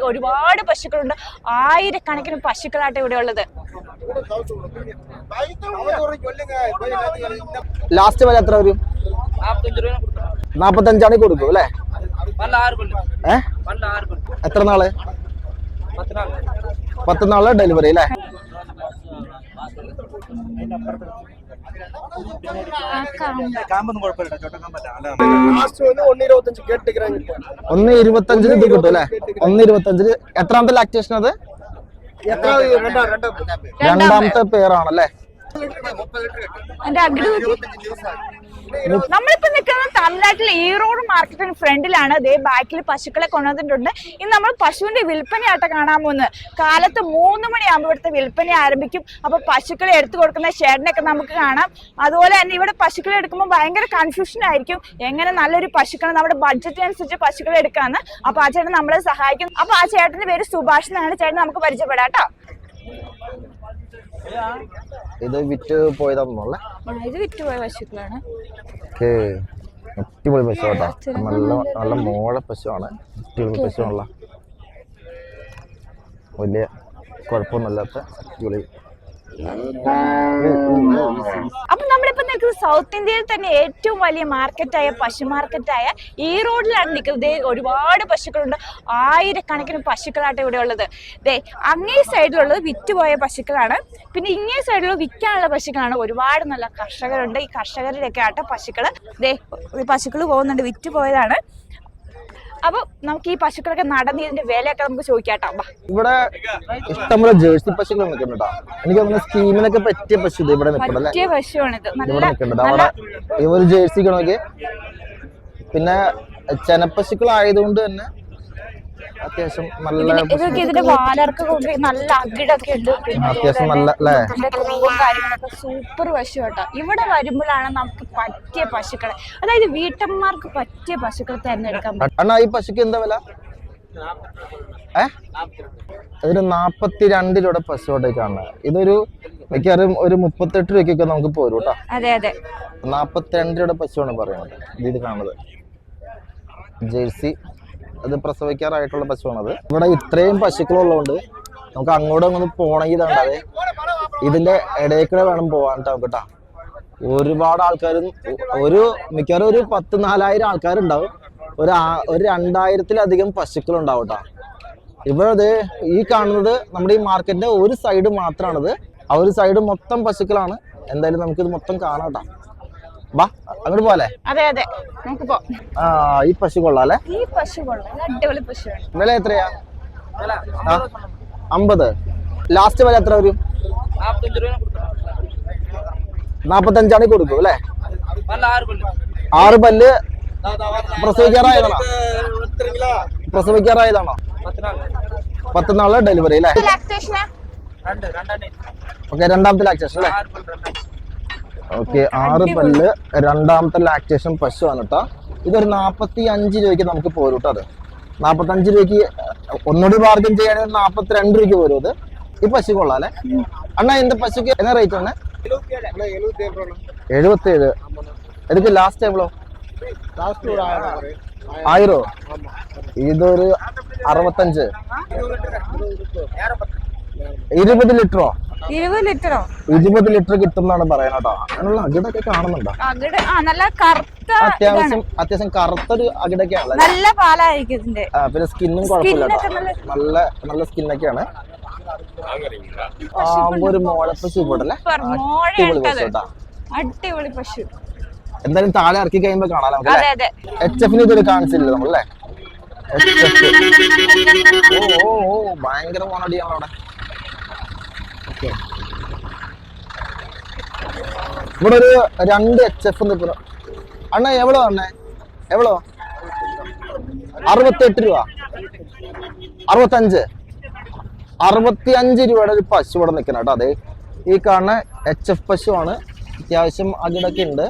ഒരുപാട് പശുക്കളുണ്ട്. ആയിരക്കണക്കിന് പശുക്കളാട്ടെ ഇവിടെ ഉള്ളത്. ലാസ്റ്റ് വില എത്ര വരും? 45 കൊടുക്കും അല്ലേ? എത്ര നാള്? 10 നാള് ഡെലിവറി അല്ലേ? ഒന്ന് 25 ഇത് കിട്ടും അല്ലെ? 1.25. എത്രാമത്തെ ലാക്ടേഷൻ അത്? രണ്ടാമത്തെ പേരാണല്ലേ? നമ്മളിപ്പോ നിൽക്കുന്നത് തമിഴ്നാട്ടിലെ ഈറോഡ് മാർക്കറ്റിന് ഫ്രണ്ടിലാണ്. അതേ ബാക്കിൽ പശുക്കളെ കൊണ്ടുവന്നിട്ടുണ്ട്. ഇന്ന് നമ്മൾ പശുവിന്റെ വിൽപ്പനയാട്ട കാണാൻ പോകുന്നത്. കാലത്ത് 3 മണിയാകുമ്പോൾ ഇവിടുത്തെ വിൽപ്പന ആരംഭിക്കും. അപ്പൊ പശുക്കളെ എടുത്തു കൊടുക്കുന്ന ഷെഡിനൊക്കെ നമുക്ക് കാണാം. അതുപോലെ തന്നെ ഇവിടെ പശുക്കളെ എടുക്കുമ്പോൾ ഭയങ്കര കൺഫ്യൂഷൻ ആയിരിക്കും. എങ്ങനെ നല്ലൊരു പശുക്കളെ നമ്മുടെ ബഡ്ജറ്റിനനുസരിച്ച് പശുക്കളെ എടുക്കാന്ന്. അപ്പൊ ആ ചേട്ടൻ നമ്മളെ സഹായിക്കും. അപ്പൊ ആ ചേട്ടന്റെ പേര് സുഭാഷ് എന്നാണ്. ചേട്ടൻ നമുക്ക് പരിചയപ്പെടാം കേട്ടോ. ഇത് വിറ്റ് പോയതാണല്ലേ? ഇത് വിറ്റുപോയ പശുക്കളാണ്. അടിപൊളി പശു കേട്ടോ. നല്ല മോഴ പശുവാണ്. അടിപൊളി പശുവാണല്ലോ. വലിയ കുഴപ്പമൊന്നുമില്ലാത്ത അടിപൊളി. അപ്പൊ നമ്മളിപ്പോ നിൽക്കുന്നത് സൗത്ത് ഇന്ത്യയിൽ തന്നെ ഏറ്റവും വലിയ മാർക്കറ്റായ പശു മാർക്കറ്റായ ഈ റോഡിലാണ് നിൽക്കുന്നത്. ഒരുപാട് പശുക്കളുണ്ട്. ആയിരക്കണക്കിന് പശുക്കളാട്ടെ ഇവിടെ ഉള്ളത്. അങ്ങേ സൈഡിലുള്ളത് വിറ്റുപോയ പശുക്കളാണ്. പിന്നെ ഇങ്ങേ സൈഡിലുള്ള വിൽക്കാനുള്ള പശുക്കളാണ്. ഒരുപാട് നല്ല കർഷകരുണ്ട്. ഈ കർഷകരുടെയൊക്കെ ആട്ടെ പശുക്കള്. പശുക്കള് പോകുന്നുണ്ട്, വിറ്റുപോയതാണ്. അപ്പൊ നമുക്ക് ഈ പശുക്കളൊക്കെ നടന്ന് ഇതിന്റെ വിലയൊക്കെ നമുക്ക് ചോദിക്കാട്ടോ. ഇവിടെ ഇഷ്ടംപോലെ ജേഴ്സി പശുക്കൾ നിൽക്കുന്നുണ്ടോ? എനിക്ക് തോന്നുന്നു സ്കീമിനൊക്കെ പറ്റിയ പശു ഇവിടെ പറ്റിയ പശുവാണിത്. ഈ ഒരു ജേഴ്സിക്ക് നോക്കി. പിന്നെ ചെനപ്പശുക്കളായതുകൊണ്ട് തന്നെ അത്യാവശ്യം നല്ല ഇതിന്റെ വാലർക്ക് നല്ല അകിടൊക്കെ ഉണ്ട്. അത്യാവശ്യം നല്ല കാര്യങ്ങളൊക്കെ സൂപ്പർ പശു കേട്ടോ. ഇവിടെ വരുമ്പോഴാണ് നമുക്ക് പറ്റിയ പശുക്കളെ, അതായത് വീട്ടമ്മമാർക്ക് പറ്റിയ പശുക്കളെ തിരഞ്ഞെടുക്കാൻ പറ്റും. ഈ പശുക്ക് എന്താ വില? ഇതൊരു 42 രൂപയുടെ പശുവോട്ടേക്കാണ്. ഇതൊരു മിക്കവാറും ഒരു 38 രൂപയ്ക്കൊക്കെ നമുക്ക് പോരും കേട്ടോ. അതെ അതെ, 42 രൂപയുടെ പശുവാണ് പറയുന്നത്. ഇത് കാണുന്നത് ജേഴ്സി. അത് പ്രസവിക്കാറായിട്ടുള്ള പശുവാണത്. ഇവിടെ ഇത്രയും പശുക്കളുള്ളതുകൊണ്ട് നമുക്ക് അങ്ങോട്ടും അങ്ങോട്ട് പോകണമെങ്കിൽ ഇതാണ്ടേ ഇതിന്റെ ഇടയിൽ കൂടെ വേണം പോകാൻ കേട്ടോ. ഒരുപാട് ആൾക്കാരും മിക്കവാറും ഒരു 10,000-4,000 ആൾക്കാരുണ്ടാവും. ഒരു 2,000-ത്തിലധികം പശുക്കളുണ്ടാവും കേട്ടോ. ഇവിടെ ഈ കാണുന്നത് നമ്മുടെ ഈ മാർക്കറ്റിന്റെ ഒരു സൈഡ് മാത്രമാണിത്. ആ ഒരു സൈഡ് മൊത്തം പശുക്കളാണ്. എന്തായാലും നമുക്കിത് മൊത്തം കാണാം കേട്ടോ. വാ, അങ്ങോട്ട് പോവാല്ലേ? അതെ അതെ, നമുക്ക് പോവാം. ഈ പശു കൊള്ളാല്ലേ? ഈ പശു കൊള്ളാം, അടിപൊളി പശുവാണ്. വില എത്രയാ? 50. ലാസ്റ്റ് വില എത്ര വരും? 45 കൊടുക്കും അല്ലേ? 6 പല്ല്. പ്രസവിക്കാറായതാണോ? 10 നാള് ഡെലിവറി അല്ലേ? ഓക്കെ, രണ്ടാമത്തെ ലാക്ടേഷൻ അല്ലേ? ഓക്കെ, 6 പല്ല് രണ്ടാമത്തെ ലാക്ടേഷൻ പശുവാണ് കേട്ടോ. ഇതൊരു 45 രൂപയ്ക്ക് നമുക്ക് പോരും കേട്ടോ. അത് 45 രൂപയ്ക്ക് ഒന്നുകൂടി ബാർഗൻ ചെയ്യുകയാണെങ്കിൽ 42 രൂപയ്ക്ക് പോരും. അത് ഈ പശു കൊള്ളാം അല്ലേ? അണ്ണാ എന്റെ പശുക്ക് എന്നാ റേറ്റ് ആണ്? 77. ഇതൊക്കെ ലാസ്റ്റ് എവ്വളോ? 1000. ഇതൊരു 65. 20 ലിറ്ററോ? 20 ലിറ്റർ കിട്ടുന്നാണ് പറയുന്നത് കേട്ടോ. അങ്ങനെയുള്ള അകിടൊക്കെ കാണുന്നുണ്ടോ? അത്യാവശ്യം കറുത്തൊരു അകിടൊക്കെയാണ്. നല്ല പാലായിരിക്കും ഇതിന്റെ. പിന്നെ സ്കിന്നും കുഴപ്പമില്ല കേട്ടോ. നല്ല സ്കിന്നൊക്കെയാണ്. ഒരു മോഴപ്പശു ഇപ്പോട്ടല്ലേ? അടിപൊളി പശു. എന്തായാലും താഴെ ഇറക്കി കഴിയുമ്പോ കാണാം. HF ഇതൊരു കാണിച്ചില്ല നമ്മളല്ലേ? ഭയങ്കര മോണടിയാണ് അവിടെ. ഇവിടെ ഒരു 2 HF നിൽക്കുന്നു. അണ്ണ എവളോ അണ്ണേ? എവളോ? 68 രൂപ. 65. 65 രൂപയുടെ ഒരു പശു ഇവിടെ നിൽക്കണം കേട്ടോ. അതെ, ഈ കാണുന്ന HF പശുവാണ്. അത്യാവശ്യം അകിടൊക്കെ ഉണ്ട്,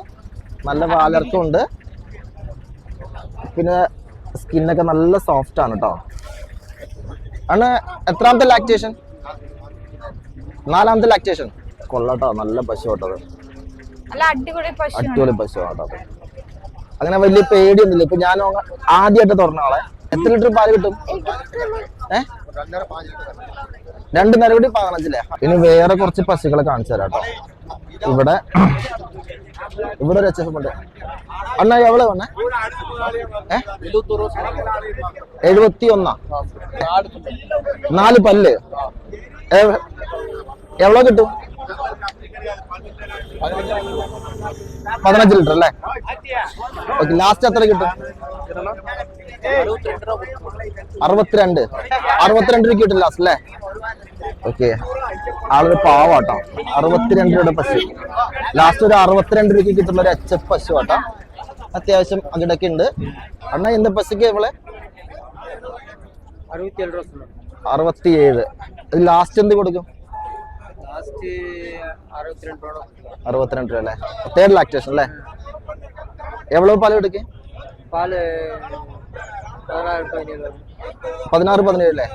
നല്ല വാലർക്കം ഉണ്ട്. പിന്നെ സ്കിന്നൊക്കെ നല്ല സോഫ്റ്റ് ആണ് കേട്ടോ. അണ്ണ എത്രാമത്തെ ലാക്ടേഷൻ? 4ാമത്തെ ലാക്ടേഷൻ. കൊള്ളട്ടോ, നല്ല പശു കേട്ടത്. അടിപൊളി പശു കേട്ടോ. അങ്ങനെ വലിയ പേടിയൊന്നുമില്ല. ഇപ്പൊ ഞാൻ ആദ്യമായിട്ട് തുറന്ന ആളെ എത്ര ലിറ്റർ പാല് കിട്ടും? 2 നേരം കൂടി 15 അല്ലേ? ഇനി വേറെ കുറച്ച് പശുക്കളെ കാണിച്ചു തരാം കേട്ടോ. ഇവിടെ ഒരു HF ഉണ്ട്. അണ്ണാ എവളെ വന്നേ? 71. 4 പല്ല് എവളോ കിട്ടും? 15 ലിറ്റർ അല്ലേ? ഓക്കെ, ലാസ്റ്റ് എത്ര കിട്ടും? 62 രൂപ കിട്ടും ലാസ്റ്റ് അല്ലേ? ഓക്കെ, ആളൊരു പാവാട്ടോ. 62 രൂപയുടെ പശു ലാസ്റ്റ് ഒരു 62 രൂപയ്ക്ക് കിട്ടുന്ന ഒരു HF പശു ആട്ടോ. അത്യാവശ്യം അകിടൊക്കെ ഉണ്ട്. അണ്ണാ എന്ത് പശുക്ക് ഇവളെ? 67. ലാസ്റ്റ് എന്ത് കൊടുക്കും? 62 രൂപ അല്ലേ? 3rd ലാക്ടേഷൻ അല്ലേ? എவ்வளவு പാല് കൊടുക്കും? 16-17 അല്ലേ?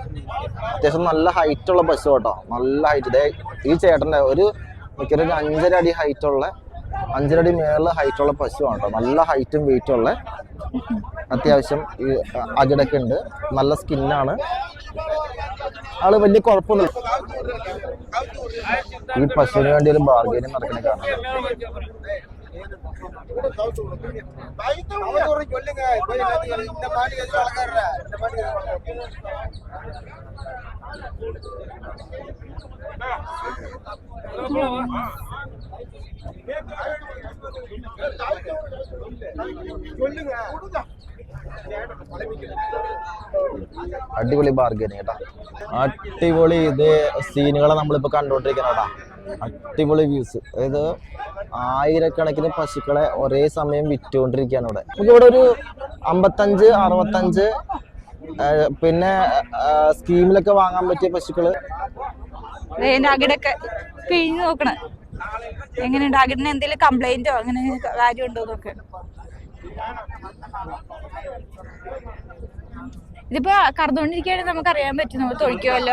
അത്യാവശ്യം നല്ല ഹൈറ്റ് ഉള്ള പശു കേട്ടോ. നല്ല ഹൈറ്റ്. ഈ ചേട്ടന്റെ ഒരു മിക്കവാറും 5.5 അടി ഹൈറ്റ് ഉള്ള 5.5 അടി മേളിൽ ഹൈറ്റ് ഉള്ള പശു ആണ് കേട്ടോ. നല്ല ഹൈറ്റും വെയിറ്റും ഉള്ള, അത്യാവശ്യം ഈ അകിടൊക്കെ ഉണ്ട്. നല്ല സ്കിന്നാണ്. ആള് വലിയ കുഴപ്പമൊന്നുമില്ല. ഈ പശുവിന് വേണ്ടി ഒരു ബാർഗൈനിങ് നടക്കുന്ന കാണാം. അടിപൊളി ബാർഗൈനിങ് കേട്ടാ. അടിപൊളി ഇത് സീനുകളെ നമ്മളിപ്പോ കണ്ടോണ്ടിരിക്കണോട്ടാ. അടിപൊളി വ്യൂസ്. അതായത് ആയിരക്കണക്കിന് പശുക്കളെ ഒരേ സമയം വിറ്റുകൊണ്ടിരിക്കുകയാണ് ഇവിടെ. നമുക്ക് ഇവിടെ ഒരു 55-65 പിന്നെ സ്കീമിലൊക്കെ വാങ്ങാൻ പറ്റിയ പശുക്കള്. അകിടൊക്കെ പിഴിഞ്ഞു നോക്കണ എങ്ങനെയുണ്ട്? അകിടിന് എന്തെങ്കിലും കംപ്ലൈന്റോ അങ്ങനെ കാര്യമുണ്ടോ എന്നൊക്കെ. ഇതിപ്പോ കറന്നുകൊണ്ടിരിക്കുകയാണെങ്കിൽ നമുക്ക് അറിയാൻ പറ്റും നമ്മൾ തൊഴിക്കോ വല്ല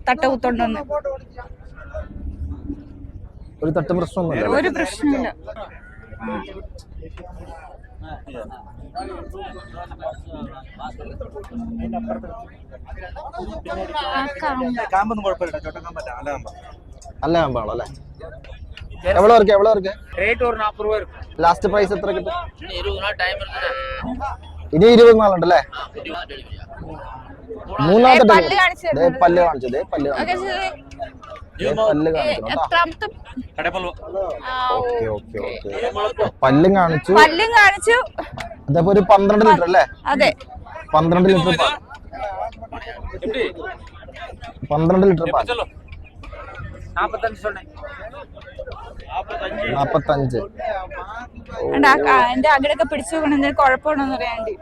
തട്ട കുത്തുണ്ടോന്ന്. ഒരു തട്ട് പ്രശ്നമൊന്നുമില്ല. ഒരു പ്രശ്നമില്ല. നല്ല കാമ്പാണോ അല്ലേ? എവിടെ വർക്ക്? ലാസ്റ്റ് പ്രൈസ് എത്ര കിട്ടും? ഇനി 20 നാളുണ്ടല്ലേ? മൂന്നാമത്തെ പല്ല് കാണിച്ചത്. പല്ല് കാണിച്ചു. പല്ലും കാണിച്ചു. അതപ്പോ ഒരു 12 ലിറ്റർ അല്ലേ? അതെ, 12 ലിറ്റർ പാൽ. 12 ലിറ്റർ പാൽ. 45. എന്റെ അകിടൊക്കെ പിടിച്ചു നോക്കണം എന്തെങ്കിലും കുഴപ്പമുണ്ടോന്ന് അറിയാണ്ട്.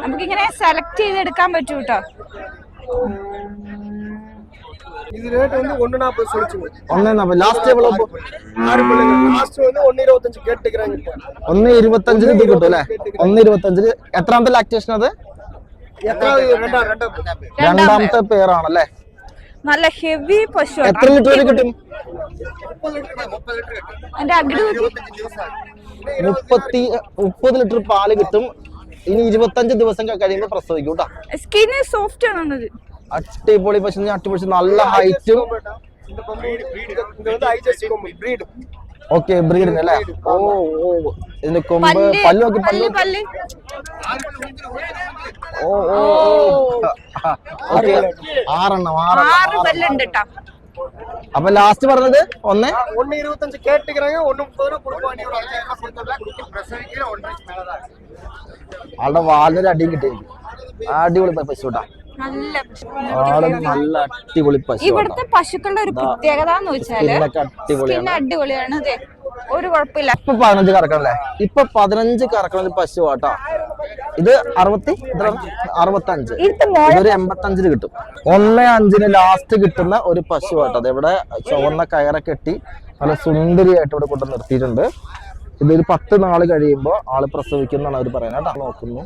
നമുക്കിങ്ങനെ സെലക്ട് ചെയ്തെടുക്കാൻ പറ്റും കേട്ടോ. இது ரேட் வந்து 1.40 சொல்லிச்சுங்க. 1.40 லாஸ்ட் எவ்வளவு? 6 பிள்ளைங்க. லாஸ்ட் வந்து 1.25 கேட்டுக்கறாங்க. 1.25 ഇത് കിട്ടും അല്ലേ? 1.25. എത്രാമത്തെ ലാക്ടേഷൻ അത്? രണ്ടാമത്തെ പേരാണല്ലേ? നല്ല ഹെവി പശു. എത്ര ലിറ്റർ കിട്ടും? 30 ലിറ്റർ പാല് കിട്ടും. ഇനി 25 ദിവസം കഴിയുമ്പോൾ പ്രസവിക്കും കേട്ടോ. സ്കിന്ന് സോഫ്റ്റ് ആണ്. അടിപൊളി പശു. അടിപൊളി നല്ല ഹൈറ്റും. ഓക്കെ, ബ്രീഡിന് അല്ലേ? ഓ, ഇതിന്റെ കൊമ്പ് പല്ല് നോക്കി. പല്ല്. ഓ, 6 പല്ലുണ്ട് കേട്ടോ. അപ്പൊ ലാസ്റ്റ് പറഞ്ഞത് 1.25 കേട്ടിക്കறாங்க. 1.30 കൊടുക്കാൻ ആളുടെ വാലിനൊരു അടിയും കിട്ടി. അടിപൊളി പശു കേട്ടാ. നല്ല അടിപൊളി പശു. ഇവിടുത്തെ പശുക്കളുടെ ഒരു പ്രത്യേകത എന്ന് വെച്ചാല് അടിപൊളിയാണ്. ഒരു കുഴപ്പമില്ല. ഇപ്പൊ 15 കറക്കണല്ലേ? ഇപ്പൊ 15 കറക്കണ പശു ആട്ടോ. ഇത് 65. ഇതൊരു 85 കിട്ടും. 1.5 ലാസ്റ്റ് കിട്ടുന്ന ഒരു പശു ആട്ടോ. അതെവിടെ ചുവന്ന കയറ കെട്ടി നല്ല സുന്ദരിയായിട്ട് ഇവിടെ കൊണ്ട് നിർത്തിയിട്ടുണ്ട്. ഇതൊരു 10 നാള് കഴിയുമ്പോ ആള് പ്രസവിക്കുന്നതാണ് അവർ പറയുന്നത് കേട്ടോ. നോക്കുന്നു.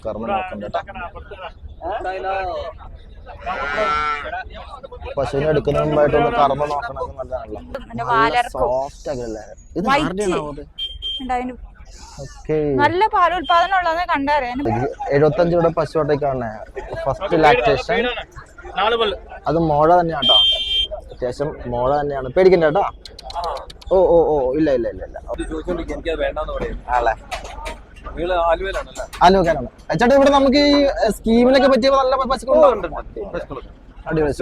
കർമ്മ നോക്കണ്ട കേട്ടോ. പശുവിനെ എടുക്കുന്ന മുമ്പായിട്ടൊന്ന് കർമ്മ നോക്കണത് നല്ലതാണല്ലോ. സോഫ്റ്റ് ആകല്ലേ? ഇത് ഓക്കെ. നല്ല പാലുൽപാദനം ഉള്ളതെന്ന് കണ്ടറിയാൻ. 75 രൂപയുടെ പശുവട്ടേക്കാണ് ഫസ്റ്റ് ലാക്ടേഷൻ. അത് മോഴ തന്നെയാണ് കേട്ടോ, അത്യാവശ്യം മോഴ തന്നെയാണ്, പേടിക്കണ്ട കേട്ടോ. ഓ ഓ ഓ ഇല്ല ഇല്ല ഇല്ല ഇല്ല ആളെ ആലോചിക്കാനാണ് ചേട്ടാ. ഇവിടെ നമുക്ക് ഈ സ്കീമിനൊക്കെ പറ്റിയ നല്ല പശുക്കളുണ്ട്, അടിപൊളി.